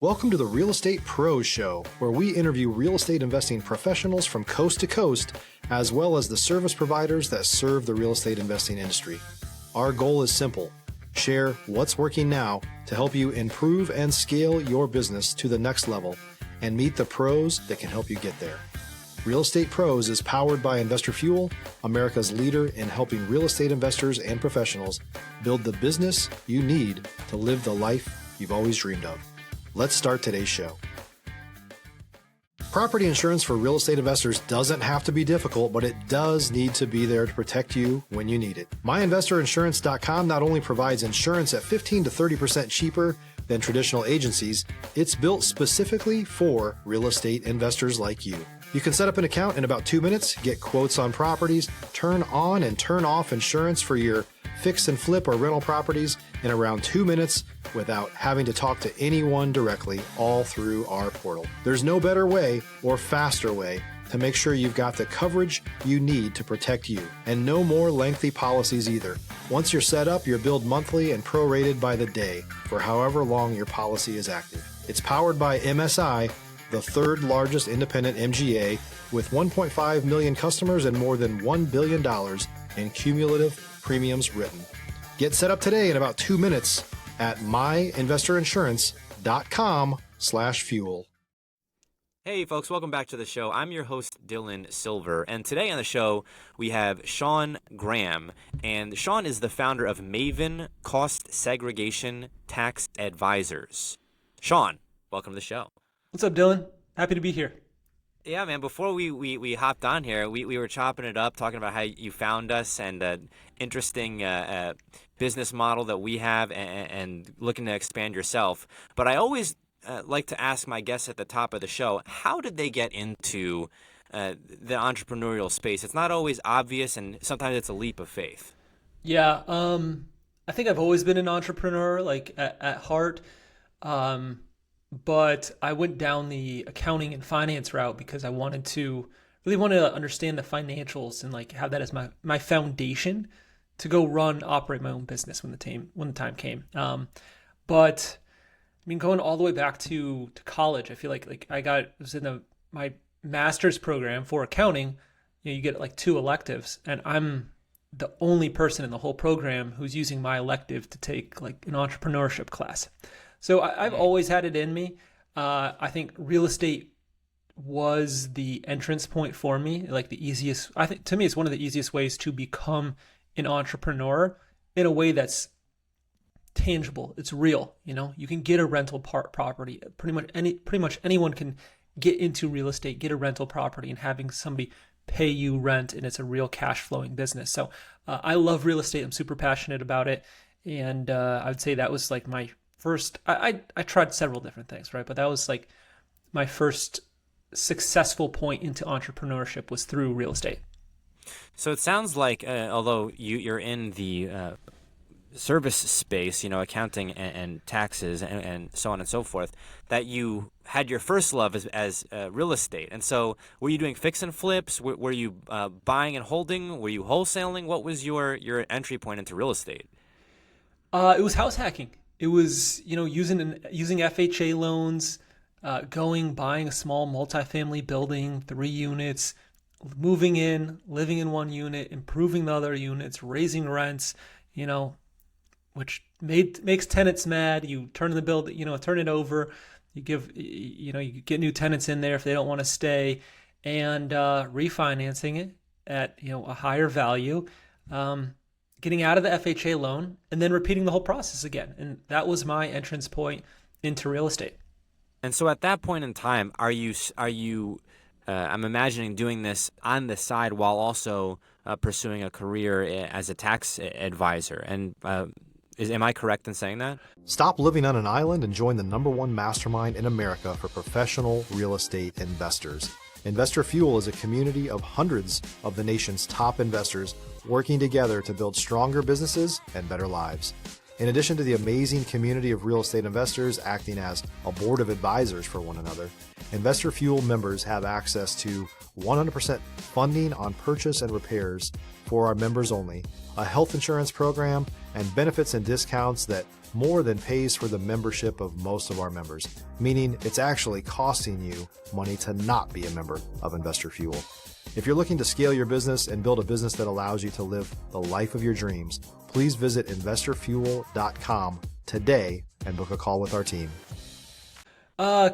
Welcome to the Real Estate Pros Show, where we interview real estate investing professionals from coast to coast, as well as the service providers that serve the real estate investing industry. Our goal is simple: share what's working now to help you improve and scale your business to the next level and meet the pros that can help you get there. Real Estate Pros is powered by Investor Fuel, America's leader in helping real estate investors and professionals build the business you need to live the life you've always dreamed of. Let's start today's show. Property insurance for real estate investors doesn't have to be difficult, but it does need to be there to protect you when you need it. MyInvestorInsurance.com not only provides insurance at 15 to 30% cheaper than traditional agencies, it's built specifically for real estate investors like you. You can set up an account in about 2 minutes, get quotes on properties, turn on and turn off insurance for your fix and flip or rental properties in around 2 minutes without having to talk to anyone directly, all through our portal. There's no better way or faster way to make sure you've got the coverage you need to protect you, and no more lengthy policies either. Once you're set up, you're billed monthly and prorated by the day for however long your policy is active. It's powered by MSI, the third largest independent MGA, with 1.5 million customers and more than $1 billion in cumulative premiums written. Get set up today in about 2 minutes at myinvestorinsurance.com/fuel. Hey folks, welcome back to the show. I'm your host, Dylan Silver, and today on the show we have Sean Graham, and Sean is the founder of Maven Cost Segregation Tax Advisors. Sean, welcome to the show. What's up, Dylan? Happy to be here. Yeah, man, before we hopped on here, we were chopping it up, talking about how you found us and interesting business model that we have and looking to expand yourself. But I always like to ask my guests at the top of the show, how did they get into the entrepreneurial space? It's not always obvious, and sometimes it's a leap of faith. Yeah, I think I've always been an entrepreneur, like at heart. But I went down the accounting and finance route because I wanted to understand the financials and like have that as my foundation to go operate my own business when the time came. But I mean, going all the way back to college, I feel like I was in my master's program for accounting. You know, you get like 2 electives, and I'm the only person in the whole program who's using my elective to take like an entrepreneurship class. So I've always had it in me. I think real estate was the entrance point for me, like the easiest. I think to me, it's one of the easiest ways to become an entrepreneur in a way that's tangible. It's real. You know, you can get a rental property. Pretty much anyone can get into real estate, get a rental property, and having somebody pay you rent, and it's a real cash flowing business. So I love real estate. I'm super passionate about it, and I would say that was like my first. I tried several different things, right? But that was like my first successful point into entrepreneurship was through real estate. So it sounds like, although you're in the service space, you know, accounting and taxes and so on and so forth, that you had your first love as real estate. And so were you doing fix and flips? Were you buying and holding? Were you wholesaling? What was your entry point into real estate? It was house hacking. It was, you know, using FHA loans, buying a small multifamily building, 3 units, moving in, living in 1 unit, improving the other units, raising rents, you know, which makes tenants mad. You turn the building, you know, turn it over. You you get new tenants in there if they don't want to stay, and refinancing it at, you know, a higher value. Getting out of the FHA loan, and then repeating the whole process again. And that was my entrance point into real estate. And so at that point in time, are you I'm imagining doing this on the side while also pursuing a career as a tax advisor. And am I correct in saying that? Stop living on an island and join the #1 mastermind in America for professional real estate investors. Investor Fuel is a community of hundreds of the nation's top investors working together to build stronger businesses and better lives. In addition to the amazing community of real estate investors acting as a board of advisors for one another, Investor Fuel members have access to 100% funding on purchase and repairs for our members only, a health insurance program, and benefits and discounts that more than pays for the membership of most of our members, meaning it's actually costing you money to not be a member of Investor Fuel. If you're looking to scale your business and build a business that allows you to live the life of your dreams, please visit investorfuel.com today and book a call with our team.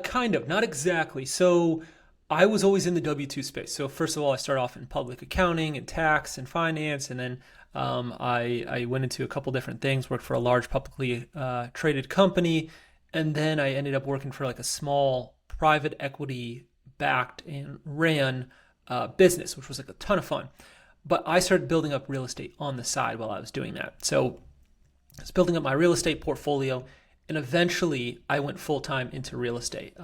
Kind of, not exactly. So I was always in the W-2 space. So first of all, I started off in public accounting and tax and finance, and then I went into a couple different things, worked for a large publicly traded company, and then I ended up working for like a small private equity backed and ran business, which was like a ton of fun. But I started building up real estate on the side while I was doing that. So I was building up my real estate portfolio, and eventually I went full-time into real estate.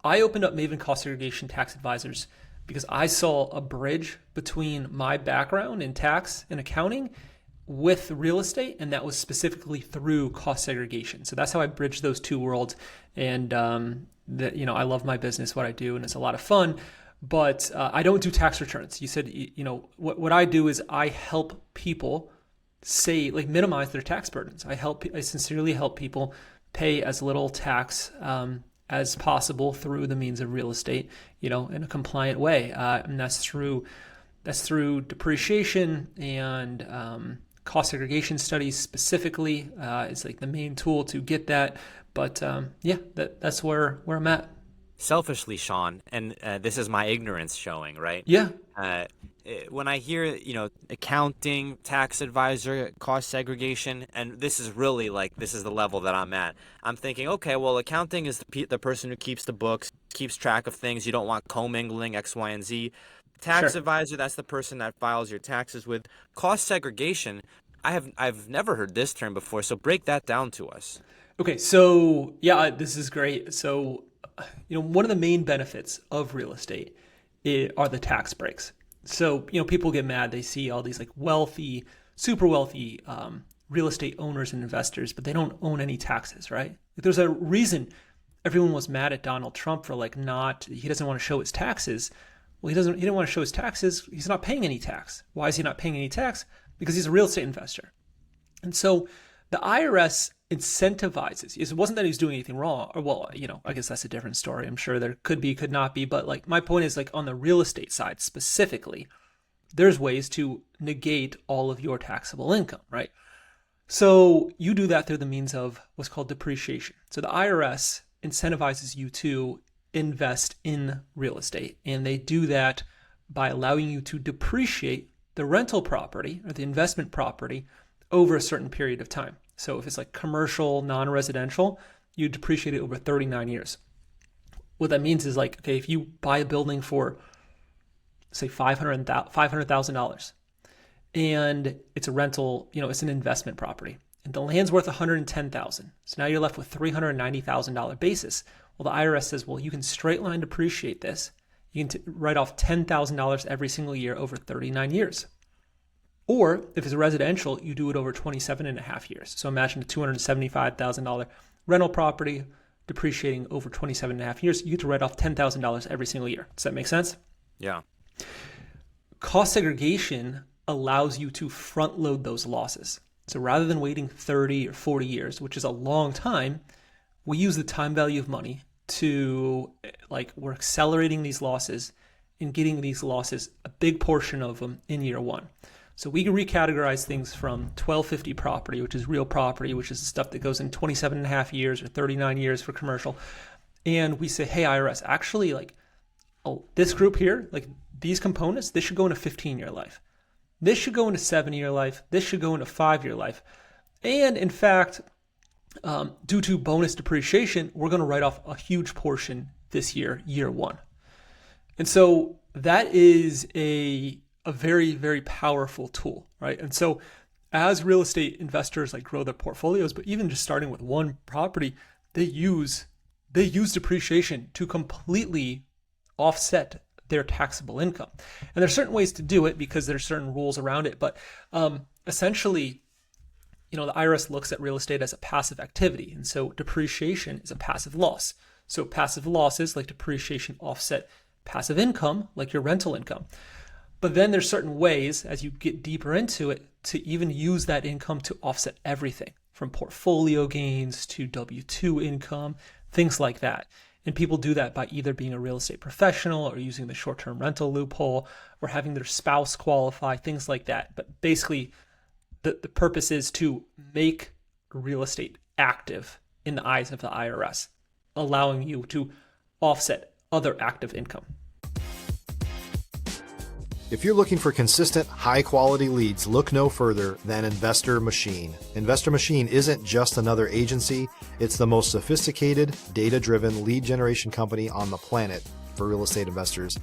I opened up Maven Cost Segregation Tax Advisors because I saw a bridge between my background in tax and accounting with real estate, and that was specifically through cost segregation. So that's how I bridged those two worlds. And I love my business, what I do, and it's a lot of fun. But I don't do tax returns. You said, what I do is I help people minimize their tax burdens. I sincerely help people pay as little tax as possible through the means of real estate, in a compliant way. And that's through depreciation and cost segregation studies specifically. It's like the main tool to get that. But that's where I'm at. Selfishly, Sean, and this is my ignorance showing, right? Yeah. When I hear, accounting, tax advisor, cost segregation, and this is really this is the level that I'm at. I'm thinking, okay, well, accounting is the person who keeps the books, keeps track of things. You don't want commingling X, Y, and Z. Tax advisor, that's the person that files your taxes with. Cost segregation, I've never heard this term before, so break that down to us. Okay, so this is great. So, one of the main benefits of real estate are the tax breaks. So, people get mad. They see all these wealthy, super wealthy real estate owners and investors, but they don't own any taxes, right? There's a reason everyone was mad at Donald Trump for he doesn't want to show his taxes. Well, he didn't want to show his taxes. He's not paying any tax. Why is he not paying any tax? Because he's a real estate investor. And so the IRS incentivizes. It wasn't that he was doing anything wrong, or I guess that's a different story. I'm sure there could be, could not be, but my point is on the real estate side specifically, there's ways to negate all of your taxable income, right? So you do that through the means of what's called depreciation. So the IRS incentivizes you to invest in real estate, and they do that by allowing you to depreciate the rental property or the investment property over a certain period of time. So if it's commercial, non-residential, you depreciate it over 39 years. What that means is if you buy a building for, say, $500,000 and it's a rental, it's an investment property, and the land's worth $110,000. So now you're left with $390,000 basis. Well, the IRS says, well, you can straight line depreciate this. You can write off $10,000 every single year over 39 years. Or if it's a residential, you do it over 27 and a half years. So imagine a $275,000 rental property depreciating over 27 and a half years. You get to write off $10,000 every single year. Does that make sense? Yeah. Cost segregation allows you to front load those losses. So rather than waiting 30 or 40 years, which is a long time, we use the time value of money to we're accelerating these losses and getting these losses, a big portion of them in year one. So we can recategorize things from 1250 property, which is real property, which is the stuff that goes in 27 and a half years or 39 years for commercial. And we say, hey, IRS, actually, this group here, these components, this should go into 15-year life. This should go into 7-year life. This should go into 5-year life. And in fact, due to bonus depreciation, we're going to write off a huge portion this year, year one. And so that is a very, very powerful tool, right? And so as real estate investors grow their portfolios, but even just starting with one property, they use depreciation to completely offset their taxable income. And there's certain ways to do it because there's certain rules around it. But essentially, the IRS looks at real estate as a passive activity. And so depreciation is a passive loss. So passive losses like depreciation offset passive income, like your rental income. But then there's certain ways, as you get deeper into it, to even use that income to offset everything. from portfolio gains to W-2 income, things like that. And people do that by either being a real estate professional or using the short-term rental loophole or having their spouse qualify, things like that. But basically, the purpose is to make real estate active in the eyes of the IRS, allowing you to offset other active income. If you're looking for consistent, high-quality leads, look no further than Investor Machine. Investor Machine isn't just another agency. It's the most sophisticated, data-driven lead generation company on the planet for real estate investors,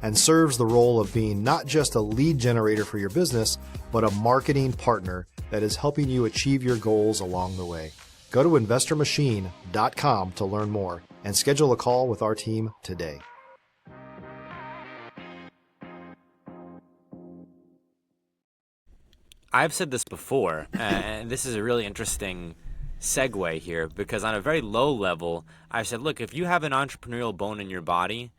and serves the role of being not just a lead generator for your business, but a marketing partner that is helping you achieve your goals along the way. Go to investormachine.com to learn more and schedule a call with our team today. I've said this before, and this is a really interesting segue here, because on a very low level, I've said, look, if you have an entrepreneurial bone in your body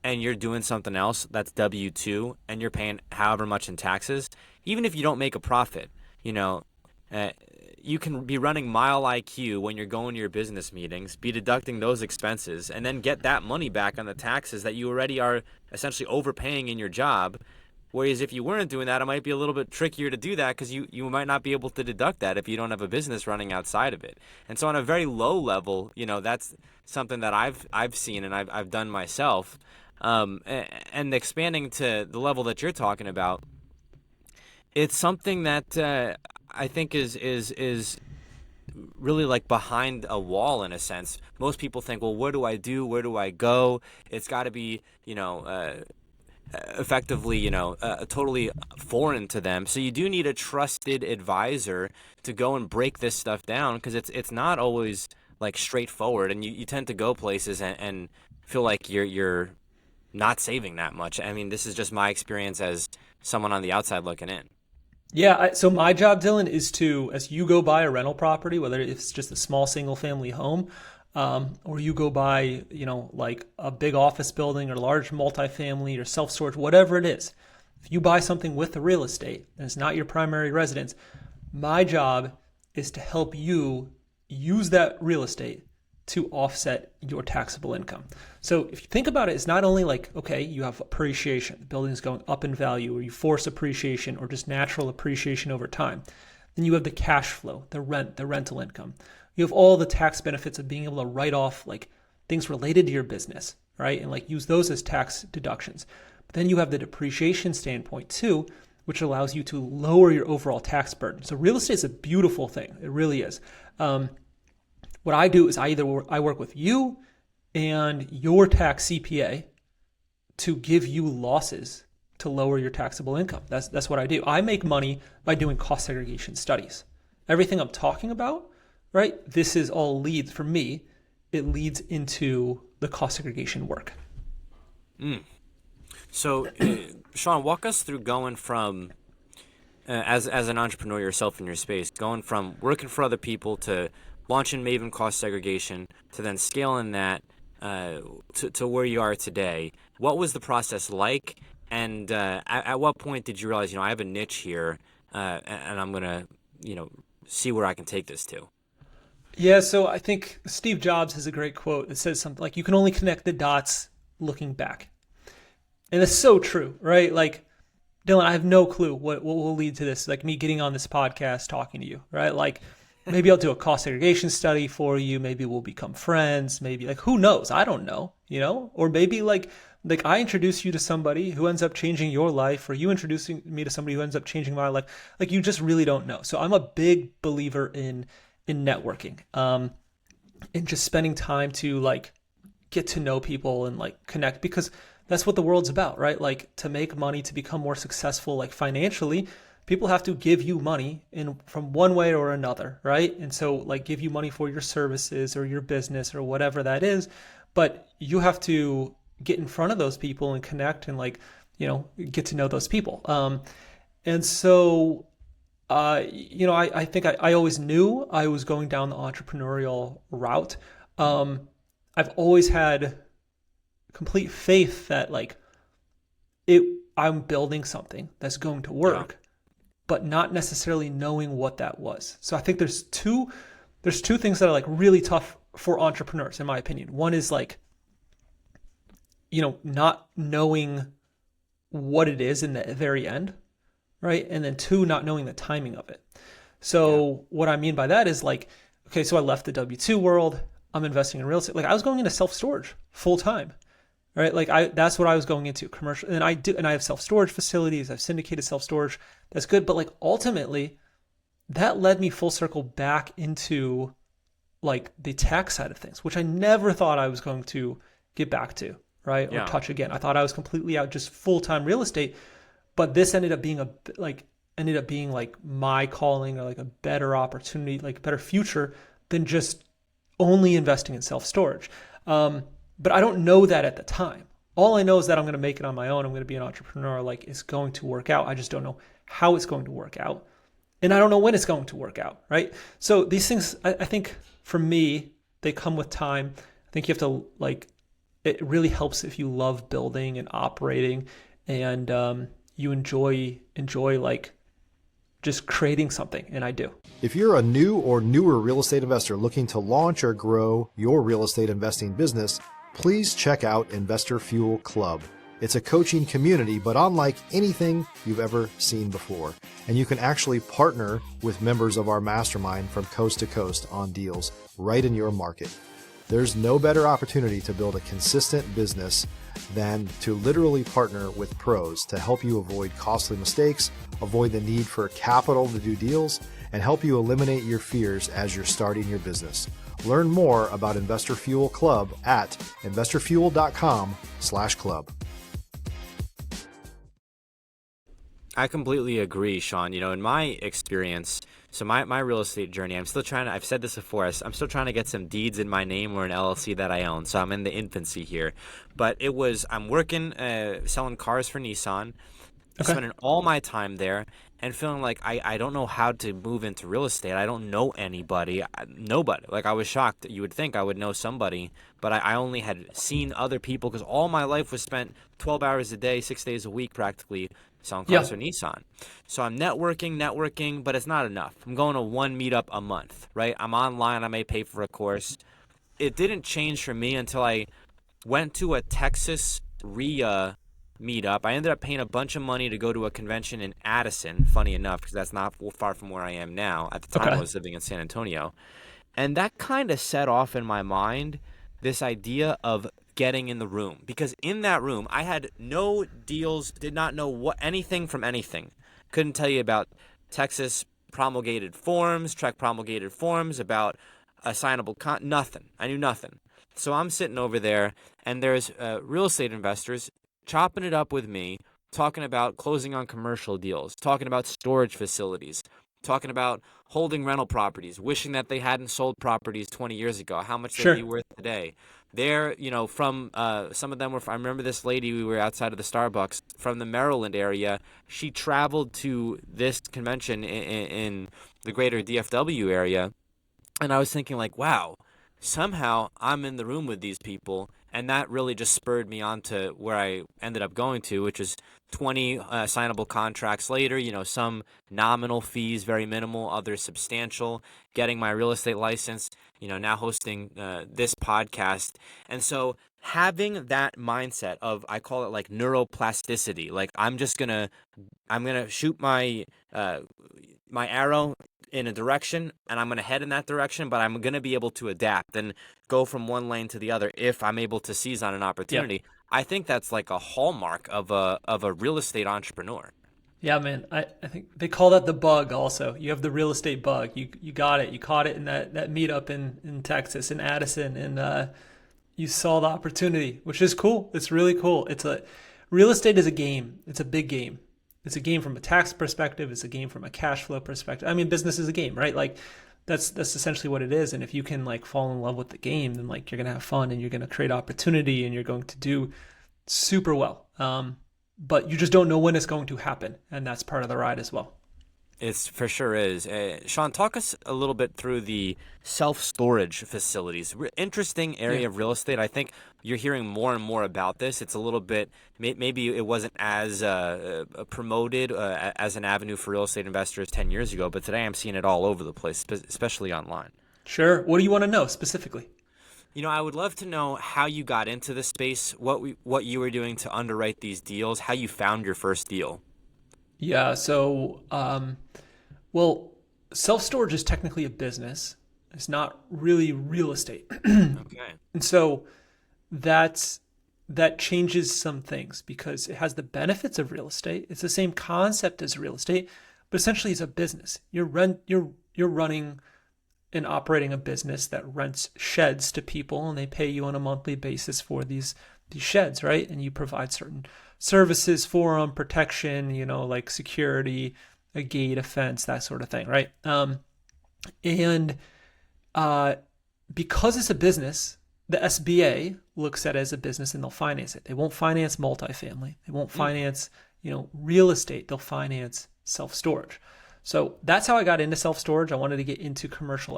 and you're doing something else that's W-2 and you're paying however much in taxes, even if you don't make a profit, you can be running Mile IQ when you're going to your business meetings, be deducting those expenses, and then get that money back on the taxes that you already are essentially overpaying in your job. Whereas if you weren't doing that, it might be a little bit trickier to do that because you might not be able to deduct that if you don't have a business running outside of it. And so on a very low level, that's something that I've seen and I've done myself. And expanding to the level that you're talking about, it's something that I think is really like behind a wall in a sense. Most people think, well, where do I do? Where do I go? It's got to be, effectively, totally foreign to them. So you do need a trusted advisor to go and break this stuff down, because it's not always like straightforward, and you tend to go places and feel like you're not saving that much. I mean, this is just my experience as someone on the outside looking in. Yeah, so my job, Dylan, is to, as you go buy a rental property, whether it's just a small single family home, or you go buy, like a big office building or large multifamily or self-storage, whatever it is. If you buy something with the real estate and it's not your primary residence, my job is to help you use that real estate to offset your taxable income. So if you think about it, it's not only like, okay, you have appreciation, the building's going up in value, or you force appreciation or just natural appreciation over time. Then you have the cash flow, the rent, the rental income. You have all the tax benefits of being able to write off like things related to your business, right? And like use those as tax deductions. But then you have the depreciation standpoint too, which allows you to lower your overall tax burden. So real estate is a beautiful thing. It really is. What I do is I work with you and your tax CPA to give you losses to lower your taxable income. That's what I do. I make money by doing cost segregation studies. Everything I'm talking about, right? This is all leads for me. It leads into the cost segregation work. So, Sean, walk us through going from, as an entrepreneur yourself in your space, going from working for other people to launching Maven cost segregation to then scaling that to where you are today. What was the process like? And at what point did you realize, I have a niche here, and I'm going to, see where I can take this to? Yeah, so I think Steve Jobs has a great quote that says something like, you can only connect the dots looking back. And it's so true, right? Like, Dylan, I have no clue what will lead to this, like me getting on this podcast talking to you, right? Like, maybe I'll do a cost segregation study for you. Maybe we'll become friends. Maybe, like, who knows? I don't know, Or maybe like I introduce you to somebody who ends up changing your life, or you introducing me to somebody who ends up changing my life. Like, you just really don't know. So I'm a big believer in networking, and just spending time to like get to know people and like connect, because that's what the world's about, right? Like, to make money, to become more successful, like financially, people have to give you money from one way or another, right? And so like give you money for your services or your business or whatever that is, but you have to get in front of those people and connect and like, get to know those people. And so I think I always knew I was going down the entrepreneurial route. I've always had complete faith that like I'm building something that's going to work. but not necessarily knowing what that was. So I think there's two things that are like really tough for entrepreneurs, in my opinion. One is like, not knowing what it is in the very end, right? And then two, not knowing the timing of it. So what I mean by that is like, okay, so I left the W-2 world. I'm investing in real estate. Like I was going into self-storage full time, right? Like that's what I was going into, commercial. And I have self-storage facilities. I've syndicated self-storage. That's good. But like ultimately that led me full circle back into like the tech side of things, which I never thought I was going to get back to, right? Or touch again. I thought I was completely out just full-time real estate, but this ended up being like my calling, or like a better opportunity, like a better future than just only investing in self-storage. But I don't know that at the time. All I know is that I'm going to make it on my own. I'm going to be an entrepreneur. Like it's going to work out. I just don't know how it's going to work out. And I don't know when it's going to work out, right? So these things, I think for me, they come with time. I think you have to it really helps if you love building and operating, and you enjoy like just creating something, and I do. If you're a new or newer real estate investor looking to launch or grow your real estate investing business, please check out Investor Fuel Club. It's a coaching community, but unlike anything you've ever seen before. And you can actually partner with members of our mastermind from coast to coast on deals right in your market. There's no better opportunity to build a consistent business than to literally partner with pros to help you avoid costly mistakes, avoid the need for capital to do deals, and help you eliminate your fears as you're starting your business. Learn more about Investor Fuel Club at investorfuel.com/club. I completely agree, Sean. In my experience, so my real estate journey, I've said this before, I'm still trying to get some deeds in my name or an LLC that I own. So I'm in the infancy here. But I'm working, selling cars for Nissan, spending all my time there and feeling like I don't know how to move into real estate. I don't know anybody, nobody. Like I was shocked. You would think I would know somebody, but I only had seen other people because all my life was spent 12 hours a day, 6 days a week practically selling cars for Nissan. So I'm networking, but it's not enough. I'm going to one meetup a month, right? I'm online. I may pay for a course. It didn't change for me until I went to a Texas RIA meetup. I ended up paying a bunch of money to go to a convention in Addison, funny enough, because that's not far from where I am now. At the time, I was living in San Antonio. And that kind of set off in my mind this idea of getting in the room, because in that room I had no deals, did not know anything from anything. Couldn't tell you about Texas promulgated forms, Trek promulgated forms, about assignable nothing. I knew nothing. So I'm sitting over there, and there's real estate investors chopping it up with me, talking about closing on commercial deals, talking about storage facilities, talking about holding rental properties, wishing that they hadn't sold properties 20 years ago, how much they'd be worth today. They're, from some of them were, I remember this lady, we were outside of the Starbucks from the Maryland area. She traveled to this convention in the greater DFW area. And I was thinking like, wow, somehow I'm in the room with these people. And that really just spurred me on to where I ended up going to, which is 20 signable contracts later, some nominal fees, very minimal, others substantial, getting my real estate license, now hosting this podcast. And so having that mindset of, I call it like neuroplasticity, like I'm going to shoot my arrow in a direction, and I'm going to head in that direction, but I'm going to be able to adapt and go from one lane to the other if I'm able to seize on an opportunity. Yeah. I think that's like a hallmark of a real estate entrepreneur. Yeah, man. I think they call that the bug also. You have the real estate bug. You got it. You caught it in that meetup in Texas, in Addison, and you saw the opportunity, which is cool. It's really cool. Real estate is a game. It's a big game. It's a game from a tax perspective. It's a game from a cash flow perspective. I mean, business is a game, right? Like that's essentially what it is. And if you can like fall in love with the game, then like you're going to have fun and you're going to create opportunity and you're going to do super well. But you just don't know when it's going to happen. And that's part of the ride as well. It's for sure is. Sean, talk us a little bit through the self-storage facilities. Interesting area of real estate. I think you're hearing more and more about this. It's a little bit, maybe it wasn't as promoted as an avenue for real estate investors 10 years ago, but today I'm seeing it all over the place, especially online. Sure. What do you want to know specifically? I would love to know how you got into the space, what you were doing to underwrite these deals, how you found your first deal. Yeah. So, well, self-storage is technically a business. It's not really real estate. Okay. And so that changes some things because it has the benefits of real estate. It's the same concept as real estate, but essentially it's a business. You're running and operating a business that rents sheds to people, and they pay you on a monthly basis for these sheds, right? And you provide certain services for them, protection, like security, a gate, a fence, that sort of thing, right? And because it's a business, the SBA looks at it as a business and they'll finance it. They won't finance multifamily. They won't finance, real estate. They'll finance self-storage. So that's how I got into self-storage. I wanted to get into commercial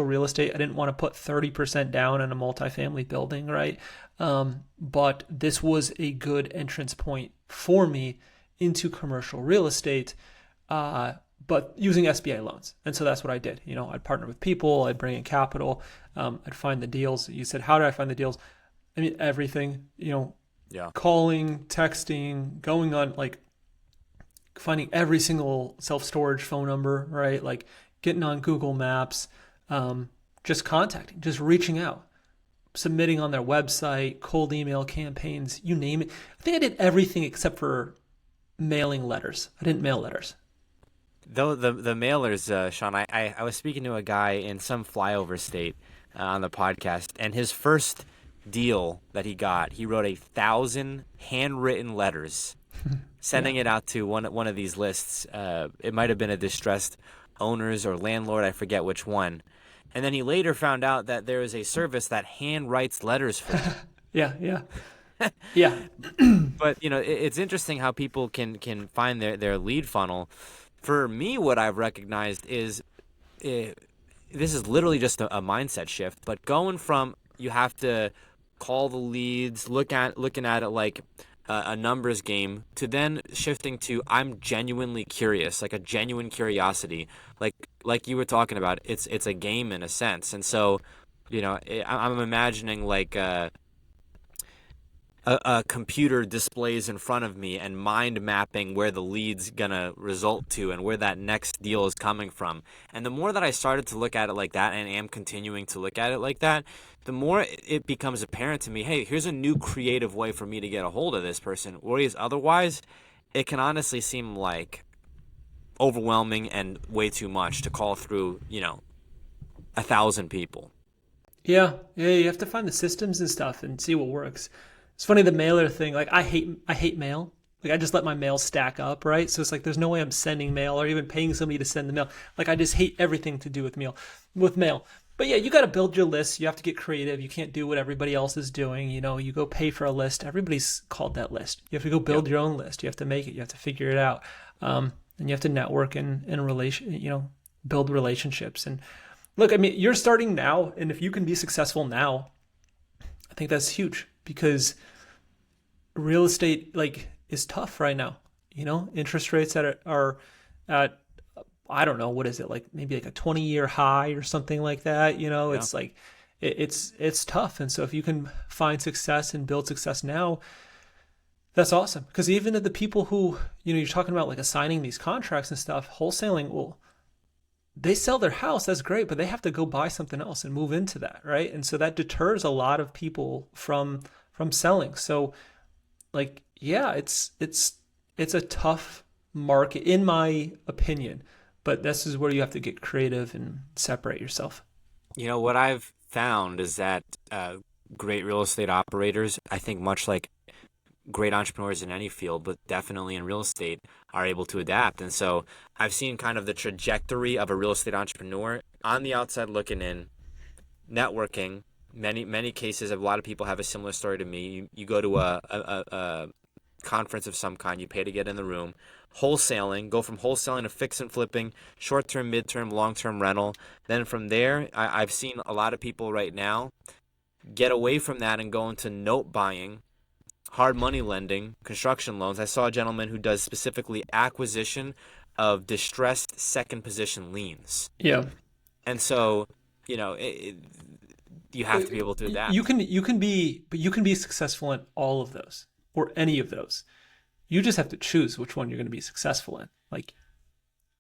real estate. I didn't want to put 30% down on a multifamily building, right? But this was a good entrance point for me into commercial real estate, but using SBA loans. And so that's what I did. I'd partner with people, I'd bring in capital, I'd find the deals. You said, how did I find the deals? I mean, everything, calling, texting, going on, like finding every single self-storage phone number, right? Like getting on Google Maps, just contacting, just reaching out, submitting on their website, cold email campaigns, you name it. I think I did everything except for mailing letters. I didn't mail letters. Though the mailers, Sean, I was speaking to a guy in some flyover state on the podcast, and his first deal that he got, he wrote 1,000 handwritten letters, sending it out to one of these lists. It might have been a distressed owners or landlord, I forget which one. And then he later found out that there is a service that hand writes letters for him. Yeah. But it's interesting how people can find their lead funnel. For me, what I've recognized is this is literally just a mindset shift. But going from you have to call the leads, looking at it like a numbers game, to then shifting to I'm genuinely curious, like a genuine curiosity, like you were talking about. It's a game in a sense, and so I'm imagining like a computer displays in front of me and mind mapping where the lead's gonna result to and where that next deal is coming from. And the more that I started to look at it like that and am continuing to look at it like that, the more it becomes apparent to me, hey, here's a new creative way for me to get a hold of this person. Whereas otherwise, it can honestly seem like overwhelming and way too much to call through, 1,000 people. Yeah, you have to find the systems and stuff and see what works. It's funny, the mailer thing, like I hate mail. Like I just let my mail stack up, right? So it's like there's no way I'm sending mail or even paying somebody to send the mail. Like I just hate everything to do with mail. But yeah, you got to build your list. You have to get creative. You can't do what everybody else is doing. You go pay for a list. Everybody's called that list. You have to go build your own list. You have to make it. You have to figure it out. And you have to network and build relationships. And look, I mean, you're starting now, and if you can be successful now, I think that's huge because real estate is tough right now. Interest rates are at I don't know, what is it, like maybe like a 20-year high or something like that. It's like it's tough. And so if you can find success and build success now, that's awesome. Because even the people who, you're talking about like assigning these contracts and stuff, wholesaling, well, they sell their house, that's great, but they have to go buy something else and move into that, right? And so that deters a lot of people from selling. So it's a tough market in my opinion, but this is where you have to get creative and separate yourself. What I've found is that great real estate operators, I think much like great entrepreneurs in any field, but definitely in real estate, are able to adapt. And so I've seen kind of the trajectory of a real estate entrepreneur on the outside looking in, networking. Many cases, a lot of people have a similar story to me. You go to conference of some kind. You pay to get in the room. Wholesaling, go from wholesaling to fix and flipping, short-term, mid-term, long-term rental. Then from there, I've seen a lot of people right now get away from that and go into note buying, hard money lending, construction loans. I saw a gentleman who does specifically acquisition of distressed second position liens. Yeah. And so, you know, you have to be able to adapt. You can be successful in all of those or any of those. You just have to choose which one you're going to be successful in. Like,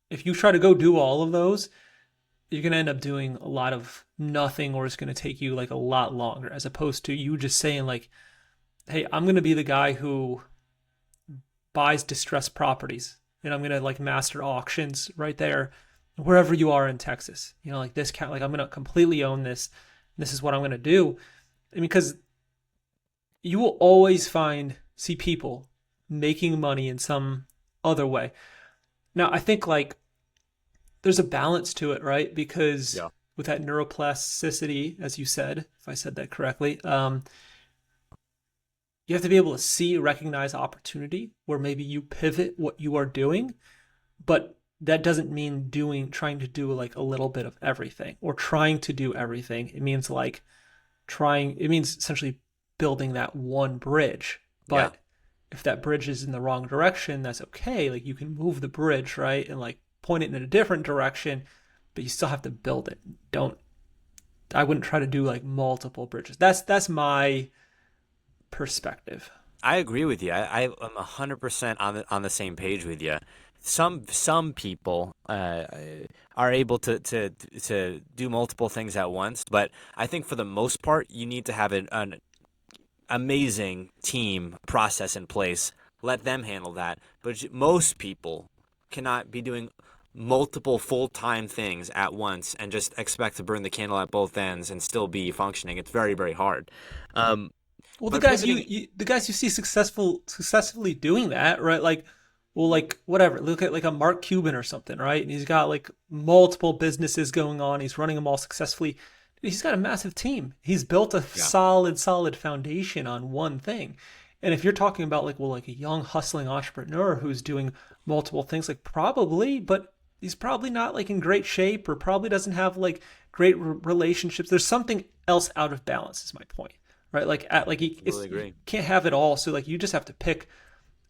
if you try to go do all of those, you're going to end up doing a lot of nothing, or it's going to take you like a lot longer, as opposed to you just saying like, hey, I'm going to be the guy who buys distressed properties, and I'm going to like master auctions right there, wherever you are in Texas. You know, like this, like I'm going to completely own this. This is what I'm going to do. Because you will always see people making money in some other way. Now, I think like there's a balance to it, right? Because with that neuroplasticity, as you said, if I said that correctly, you have to be able to recognize opportunity where maybe you pivot what you are doing, but that doesn't mean trying to do like a little bit of everything or trying to do everything. It means essentially building that one bridge. But if that bridge is in the wrong direction, that's okay. Like you can move the bridge, right? And like point it in a different direction, but you still have to build it. I wouldn't try to do like multiple bridges. That's my perspective. I agree with you. I'm 100% on the same page with you. Some people are able to do multiple things at once, but I think for the most part, you need to have an amazing team process in place. Let them handle that. But most people cannot be doing multiple full-time things at once and just expect to burn the candle at both ends and still be functioning. It's very, very hard. Well, the guys you see successfully doing that, right? Like, well, like whatever. Look at like a Mark Cuban or something, right? And he's got like multiple businesses going on. He's running them all successfully. He's got a massive team. He's built a solid foundation on one thing. And if you're talking about like, well, like a young hustling entrepreneur who's doing multiple things, like probably, but he's probably not like in great shape or probably doesn't have like great relationships. There's something else out of balance is my point, right? Like you can't have it all. So like you just have to pick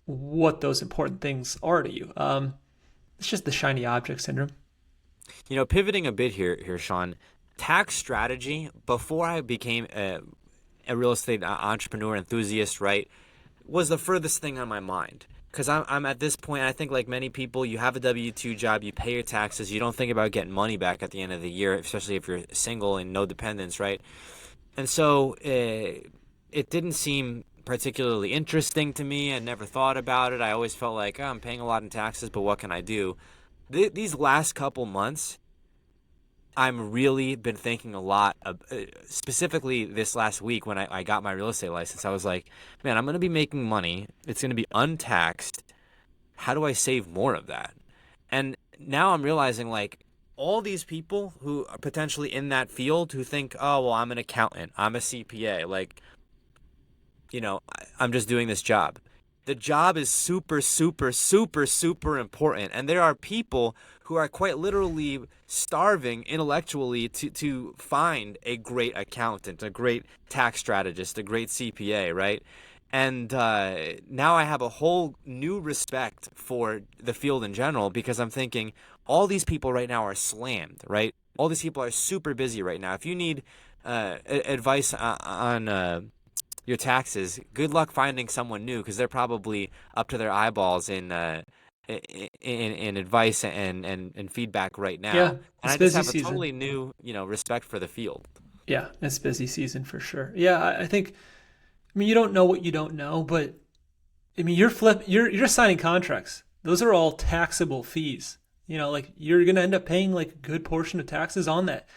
what those important things are to you. It's just the shiny object syndrome. You know, pivoting a bit here, Sean, tax strategy, before I became a real estate entrepreneur enthusiast, right, was the furthest thing on my mind. Because I'm at this point, I think like many people, you have a W-2 job, you pay your taxes, you don't think about getting money back at the end of the year, especially if you're single and no dependents, right? And so it didn't seem particularly interesting to me. I never thought about it. I always felt like, I'm paying a lot in taxes, but what can I do? These last couple months, I'm really been thinking a lot, specifically this last week when I got my real estate license. I was like, man, I'm going to be making money. It's going to be untaxed. How do I save more of that? And now I'm realizing like all these people who are potentially in that field who think, oh, well, I'm an accountant, I'm a CPA, like, you know, I'm just doing this job. The job is super, super, super, super important. And there are people who are quite literally starving intellectually to find a great accountant, a great tax strategist, a great CPA, right? And now I have a whole new respect for the field in general because I'm thinking all these people right now are slammed, right? All these people are super busy right now. If you need advice on your taxes, good luck finding someone new because they're probably up to their eyeballs in advice and feedback right now. Yeah, and I just have a totally new, respect for the field. Yeah, it's busy season for sure. Yeah, I think. I mean, you don't know what you don't know, but I mean, you're signing contracts. Those are all taxable fees. Like you're gonna end up paying like a good portion of taxes on that.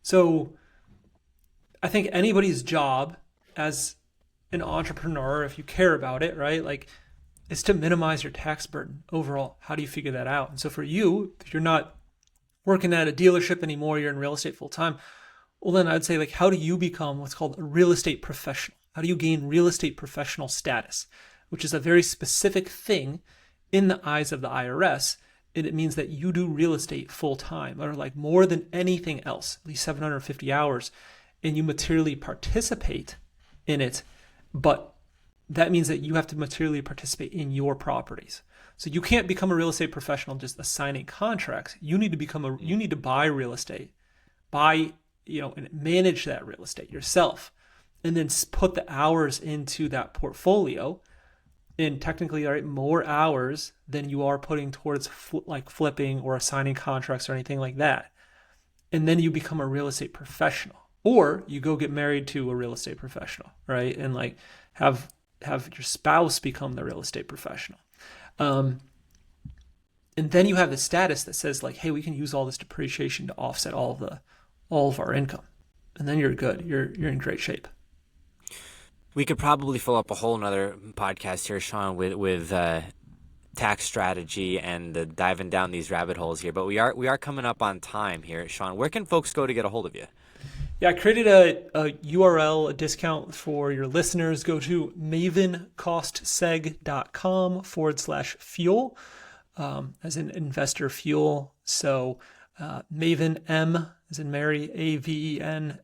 So, I think anybody's job as an entrepreneur, if you care about it, right, like, is to minimize your tax burden overall. How do you figure that out? And so for you, if you're not working at a dealership anymore, you're in real estate full time. Well, then I'd say, like, how do you become what's called a real estate professional? How do you gain real estate professional status? which is a very specific thing in the eyes of the IRS. And it means that you do real estate full time, or like more than anything else, at least 750 hours, and you materially participate in it. But that means that you have to materially participate in your properties. So you can't become a real estate professional just assigning contracts. You need to you need to buy real estate, and manage that real estate yourself, and then put the hours into that portfolio. And technically, right, more hours than you are putting towards flipping or assigning contracts or anything like that. And then you become a real estate professional, or you go get married to a real estate professional, right? And like have your spouse become the real estate professional. And then you have the status that says like, hey, we can use all this depreciation to offset all of our income. And then you're good. You're in great shape. We could probably fill up a whole nother podcast here, Sean, with tax strategy and diving down these rabbit holes here. But we are coming up on time here, Sean. Where can folks go to get a hold of you? Yeah, I created a URL, a discount for your listeners. Go to mavencostseg.com/fuel, as in investor fuel. So Maven, M as in Mary, AVEN,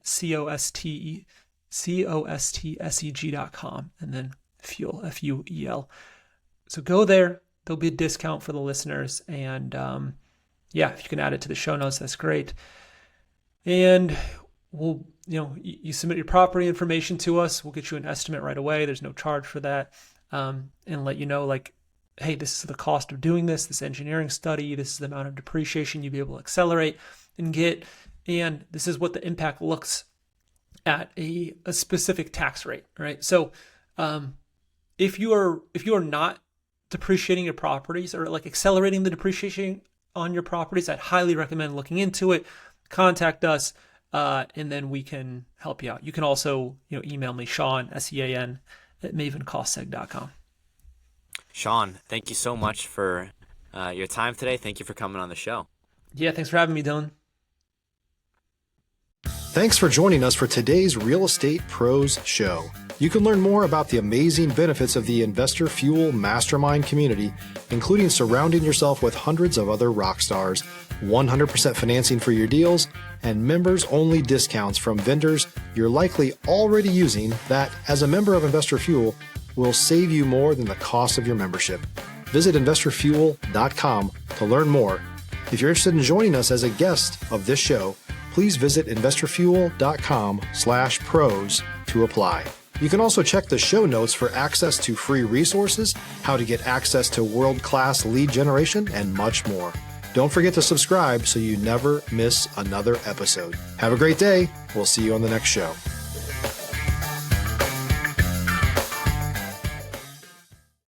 COSTSEG.com, and then fuel, FUEL. So go there. There'll be a discount for the listeners. And if you can add it to the show notes, that's great. And we'll, you submit your property information to us. We'll get you an estimate right away. There's no charge for that. And let you know, like, hey, this is the cost of doing this engineering study. This is the amount of depreciation you'll be able to accelerate and get. And this is what the impact looks at a specific tax rate, right? So if you are not depreciating your properties, or like accelerating the depreciation on your properties, I'd highly recommend looking into it. Contact us, and then we can help you out. You can also email me, Sean, SEAN, at mavencostseg.com. Sean, thank you so much for your time today. Thank you for coming on the show. Yeah, thanks for having me, Dylan. Thanks for joining us for today's Real Estate Pros Show. You can learn more about the amazing benefits of the Investor Fuel Mastermind community, including surrounding yourself with hundreds of other rock stars, 100% financing for your deals, and members-only discounts from vendors you're likely already using that, as a member of Investor Fuel, will save you more than the cost of your membership. Visit investorfuel.com to learn more. If you're interested in joining us as a guest of this show, please visit investorfuel.com/pros to apply. You can also check the show notes for access to free resources, how to get access to world-class lead generation, and much more. Don't forget to subscribe so you never miss another episode. Have a great day. We'll see you on the next show.